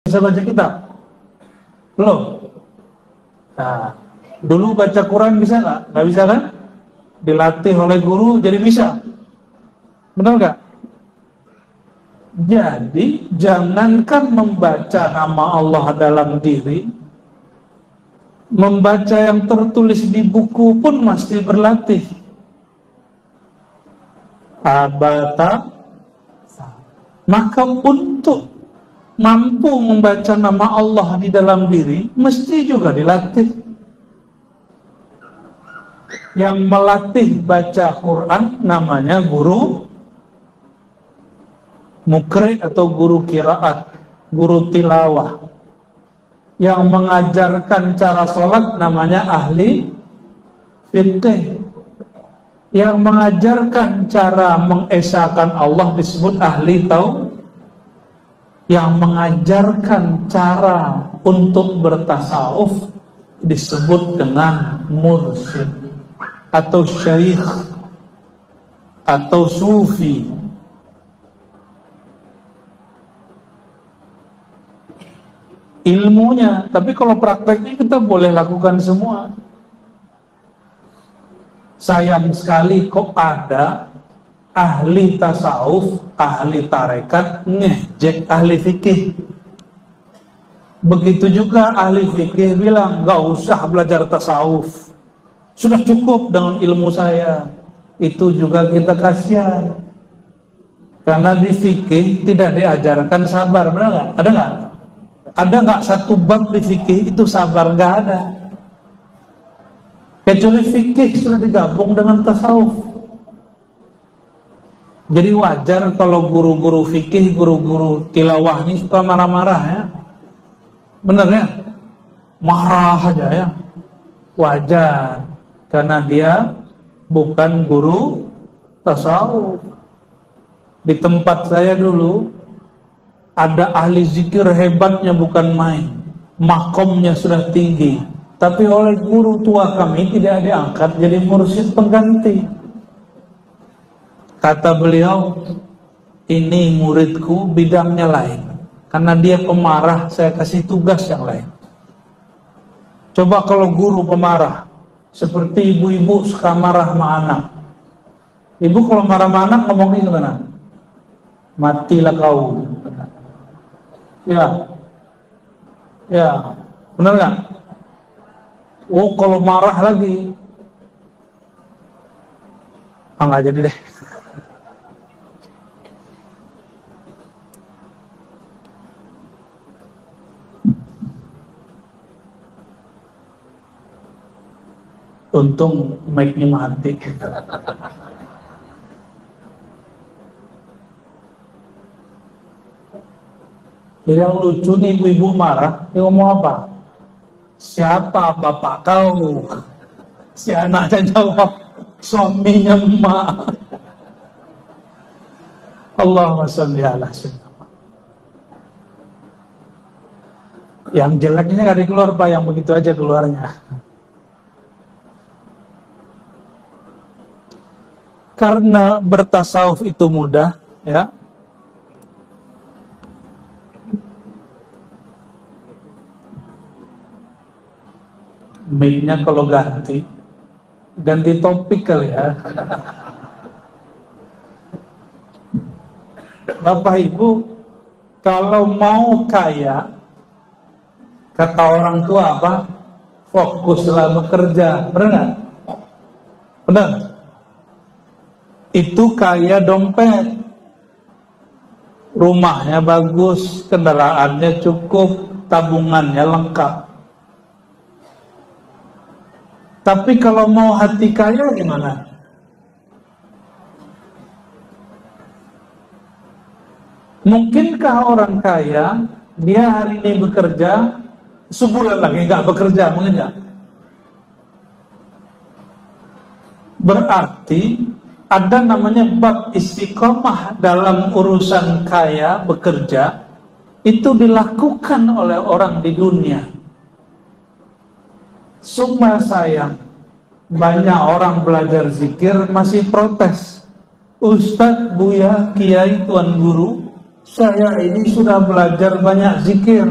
Bisa baca kitab? Belum? Nah, dulu baca Quran bisa nggak? Nggak bisa kan? Dilatih oleh guru jadi bisa. Benar nggak? Jadi jangankan membaca nama Allah dalam diri, membaca yang tertulis di buku pun mesti berlatih. Abata. Maka untuk mampu membaca nama Allah di dalam diri mesti juga dilatih. Yang melatih baca Quran namanya guru mukri atau guru qiraat, guru tilawah. Yang mengajarkan cara sholat namanya ahli fiqih. Yang mengajarkan cara mengesahkan Allah disebut ahli tauhid. Yang mengajarkan cara untuk bertasawuf disebut dengan mursyid atau syekh atau sufi. Ilmunya, tapi kalau prakteknya kita boleh lakukan semua. Sayang sekali kok ada ahli tasawuf, ahli tarekat ngejek ahli fikih. Begitu juga ahli fikih bilang gak usah belajar tasawuf, sudah cukup dengan ilmu saya. Itu juga kita kasihan, karena di fikih tidak diajarkan sabar. Benar nggak? Ada nggak? Ada nggak satu bab di fikih itu sabar? Nggak ada. Kecuali fikih sudah digabung dengan tasawuf. Jadi wajar kalau guru-guru fikih, guru-guru tilawah ini suka marah-marah ya. Bener ya? Marah aja ya. Wajar, karena dia bukan guru tasawuf. Di tempat saya dulu ada ahli zikir hebatnya bukan main, makomnya sudah tinggi, tapi oleh guru tua kami tidak diangkat jadi mursyid pengganti. Kata beliau, ini muridku bidangnya lain, karena dia pemarah, saya kasih tugas yang lain. Coba kalau guru pemarah, seperti ibu-ibu suka marah sama anak. Ibu kalau marah sama anak ngomongnya gimana? Matilah kau. Ya, benar nggak? Oh, kalau marah lagi, nggak jadi deh. Untung mic-nya mati. Yang lucu nih, ibu-ibu marah, dia ngomong apa? Siapa bapak kau? Si anaknya jawab, suaminya emak. Allahumma sholli ala sayyidina. Yang jeleknya nggak keluar Pak, yang begitu aja keluarnya. Karena bertasawuf itu mudah, ya. Mic-nya kalau ganti topik kali ya. Bapak Ibu, kalau mau kaya, kata orang tua apa? Fokuslah bekerja, benar nggak? Benar. Itu kaya dompet, rumahnya bagus, kendaraannya cukup, tabungannya lengkap. Tapi kalau mau hati kaya gimana? Mungkinkah orang kaya, dia hari ini bekerja, sebulan lagi nggak bekerja, mungkin nggak? Berarti ada namanya bab istiqomah dalam urusan kaya bekerja, itu dilakukan oleh orang di dunia. Cuma sayang, banyak orang belajar zikir masih protes. Ustadz, Buya, Kiai, Tuan Guru, saya ini sudah belajar banyak zikir,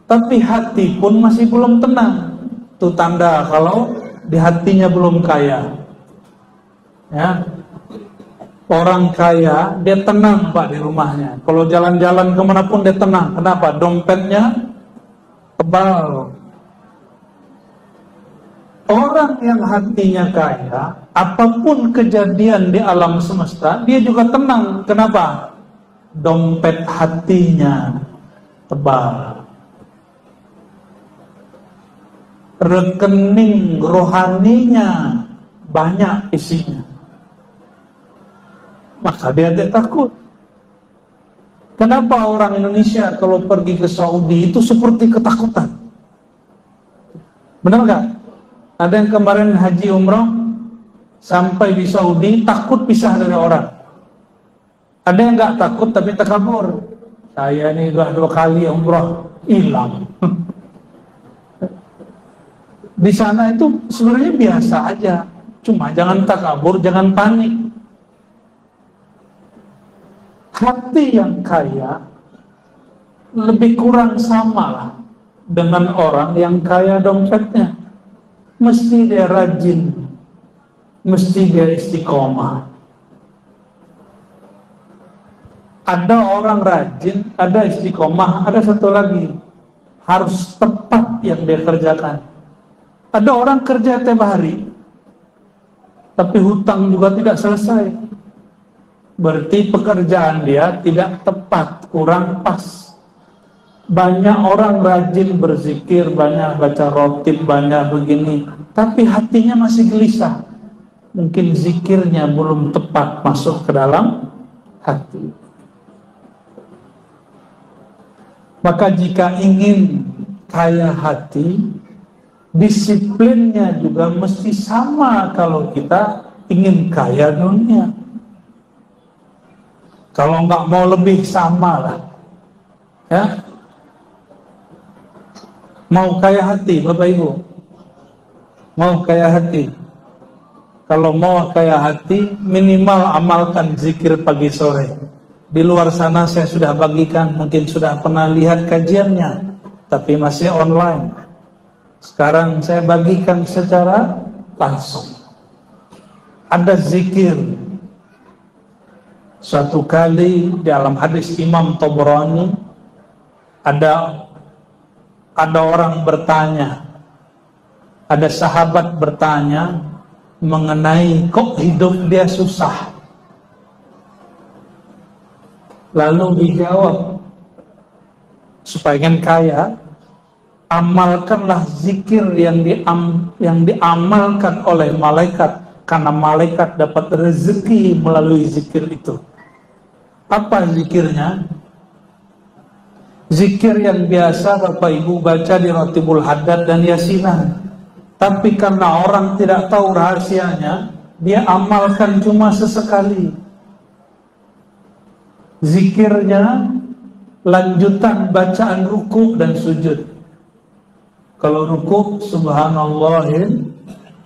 tapi hati pun masih belum tenang. Itu tanda kalau di hatinya belum kaya. Ya, orang kaya dia tenang Pak di rumahnya. Kalau jalan-jalan kemanapun dia tenang. Kenapa? Dompetnya tebal. Orang yang hatinya kaya, apapun kejadian di alam semesta, dia juga tenang. Kenapa? Dompet hatinya tebal. Rekening rohaninya banyak isinya. Maka dia tidak takut. Kenapa orang Indonesia kalau pergi ke Saudi itu seperti ketakutan? Benar nggak? Ada yang kemarin haji umroh sampai di Saudi takut pisah dari orang. Ada yang nggak takut tapi takabur. Saya ini udah 2 kali umroh hilang. Di sana itu sebenarnya biasa aja. Cuma jangan takabur, jangan panik. Hati yang kaya lebih kurang sama lah dengan orang yang kaya dompetnya. Mesti dia rajin, mesti dia istiqomah. Ada orang rajin, ada istiqomah, ada satu lagi, harus tepat yang dia kerjakan. Ada orang kerja tiap hari, tapi hutang juga tidak selesai. Berarti pekerjaan dia tidak tepat, kurang pas. Banyak orang rajin berzikir, banyak baca rotib, banyak begini, tapi hatinya masih gelisah. Mungkin zikirnya belum tepat masuk ke dalam hati. Maka jika ingin kaya hati, disiplinnya juga mesti sama kalau kita ingin kaya dunia. Kalau nggak mau lebih sama lah, ya. Mau kaya hati, Bapak Ibu, mau kaya hati. Kalau mau kaya hati, minimal amalkan zikir pagi sore. Di luar sana saya sudah bagikan, mungkin sudah pernah lihat kajiannya, tapi masih online. Sekarang saya bagikan secara langsung. Ada zikir. Suatu kali dalam hadis Imam Tabrani ada orang bertanya, ada sahabat bertanya mengenai kok hidup dia susah. Lalu dijawab, supaya ingin kaya, amalkanlah zikir yang diamalkan oleh malaikat, karena malaikat dapat rezeki melalui zikir itu. Apa zikirnya? Zikir yang biasa Bapak Ibu baca di Rotibul Haddad dan Yasinan. Tapi karena orang tidak tahu rahasianya, dia amalkan cuma sesekali. Zikirnya lanjutan bacaan ruku dan sujud. Kalau ruku, subhanallahil,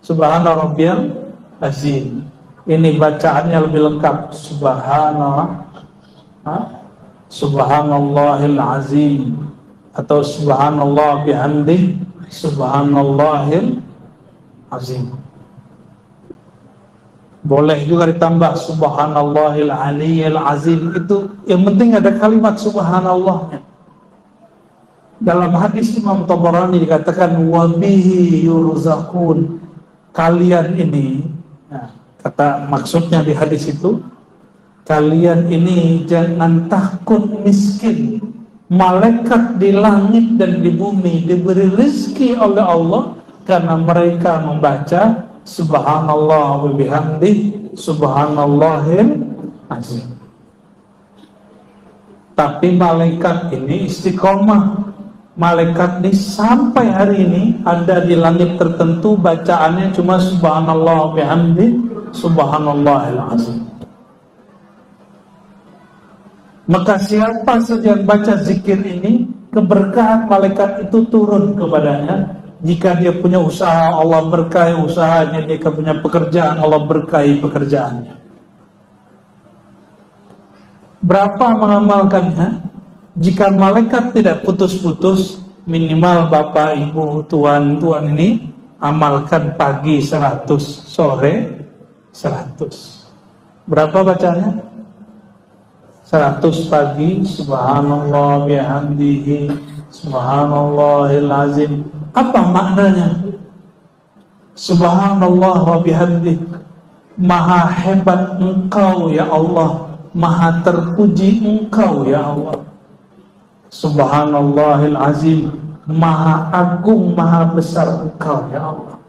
subhana rabbiyal azim. Ini bacaannya lebih lengkap. Subhanallahil azim, atau subhanallah bihamdi, subhanallahil azim. Boleh juga ditambah subhanallahil aliyyil azim. Itu yang penting ada kalimat subhanallahnya. Dalam hadis Imam Tabrani dikatakan wabihi yurzaqun. Kalian ini, nah, kata maksudnya di hadis itu, kalian ini jangan takut miskin. Malaikat di langit dan di bumi diberi rezeki oleh Allah karena mereka membaca subhanallah wa bihamdi subhanallahil azim. Tapi malaikat ini istiqomah. Malaikat ini sampai hari ini ada di langit tertentu bacaannya cuma subhanallah wa bihamdi subhanallahil azim. Maka siapa saja yang baca zikir ini, keberkahan malaikat itu turun kepadanya. Jika dia punya usaha, Allah berkahi usahanya. Jika punya pekerjaan, Allah berkahi pekerjaannya. Berapa mengamalkannya? Jika malaikat tidak putus-putus, minimal Bapak, Ibu, Tuan ini amalkan pagi 100, sore 100. Berapa bacanya? 100 pagi, subhanallah bihamdihi, subhanallahil azim. Apa maknanya? Subhanallah wa bihamdihi, maha hebat engkau ya Allah, maha terpuji engkau ya Allah. Subhanallahil azim, maha agung, maha besar engkau ya Allah.